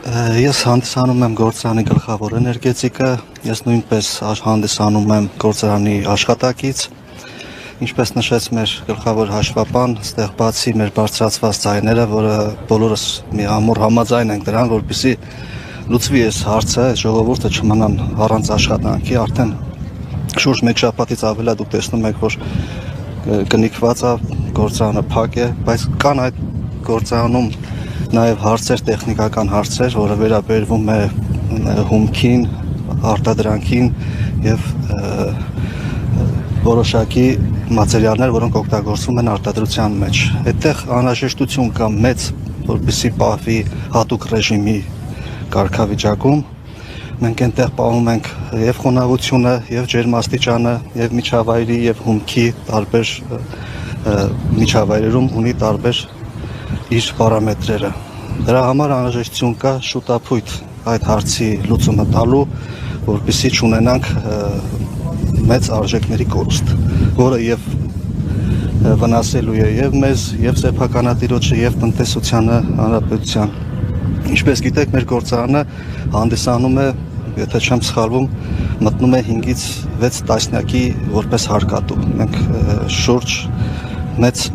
Ես հանդիսանում եմ գործարանի գլխավոր էներգետիկը, ես նույնպես հանդիսանում եմ գործարանի աշխատակից, ինչպես նշեց մեր գլխավոր հաշվապան, ստեղ բացի մեր բարձրացված ձայները, որը բոլորս միամուռ համաձայն ենք դրան, որպեսզի լուծվի այս հարցը, ժողովուրդը չմնան առանց աշխատանքի, արդեն շուրջ մեկ շաբաթից ավել է դուք տեսնում եք, որ կնիկված է, գործարանը փակ է, բայց կան այդ գործարանում նաև հարցեր, տեխնիկական հարցեր, որը վերաբերվում է հումքին, արտադրանքին եւ որոշակի մատերիալներ, որոնք օգտագործվում են արտադրության մեջ։ Այդտեղ անհրաժեշտություն կա մեծ, որպեսզի պահվի հատուկ ռեժիմի կարգավիճակում։ Մենք այնտեղ պահում ենք եւ խոնավությունը, եւ ջերմաստիճանը, եւ միջավայրի եւ հումքի տարբեր միջավայրերում ունի տարբեր իր պարամետրերը։ Դրա համար անհրաժեշտություն կա շուտապույտ այդ հարցի լուծումը տալու, որպեսզի չունենանք մեծ արժեքների կորուստ, որը եւ վնասելու է եւ մեզ, եւ սեփականատիրոջը, եւ տնտեսությանը, հանրապետության։ Ինչպես գիտեք, մեր գործարանը հանդիսանում է, եթե չեմ սխալվում, մտնում է 5-ից 6 տասնյակի որպես հարկատու։ Մենք շուրջ մեծ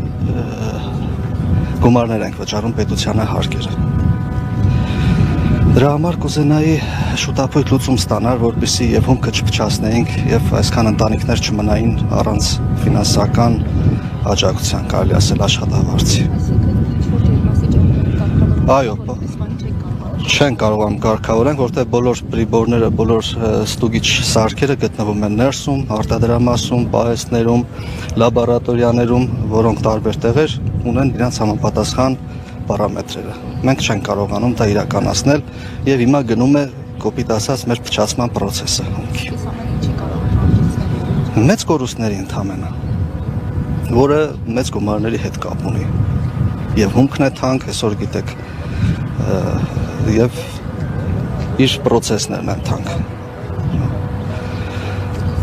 գումարներ ենք վճարում պետությանը հարկերը։ Դրա համար կուզենայի շուտապույտ լուծում ստանալ, որպեսզի եւ հումքը չփչացնեինք եւ այսքան ընտանիքներ չմնային առանց ֆինանսական աջակցության, կարելի ասել աշխատավարձի։ Այո, չեն կարողանում կարգավորենք, որտեղ բոլոր պրիբորները, բոլոր ստուգիչ սարքերը գտնվում են ներսում, արտադրամասում, պահեստներում, լաբորատորիաներում, որոնք տարբեր տեղեր ունեն իրենց համապատասխան պարամետրերը։ Մենք չենք կարողանում դա իրականացնել եւ հիմա գնում է կոպիտ ասած մեր փչացման process-ը հումքի։ Մեծ կորուստների ընդհանրապես, որը մեծ գումարների հետ կապ ունի։ Եվ հումքն է թանկ, այսօր գիտեք, եւ իր process-ներն են թանկ։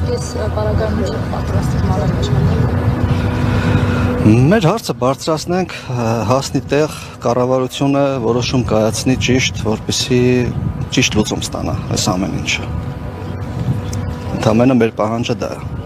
Ես բարակայում չեմ պատրաստվում մանր աշխատել։ Մեր հարցը բարձրացնենք, հասնի տեղ, կառավարությունը որոշում կայացնի ճիշտ, որպեսզի ճիշտ լուծում ստանա այս ամեն ինչը։ Ընդամենը մեր պահանջը դա է։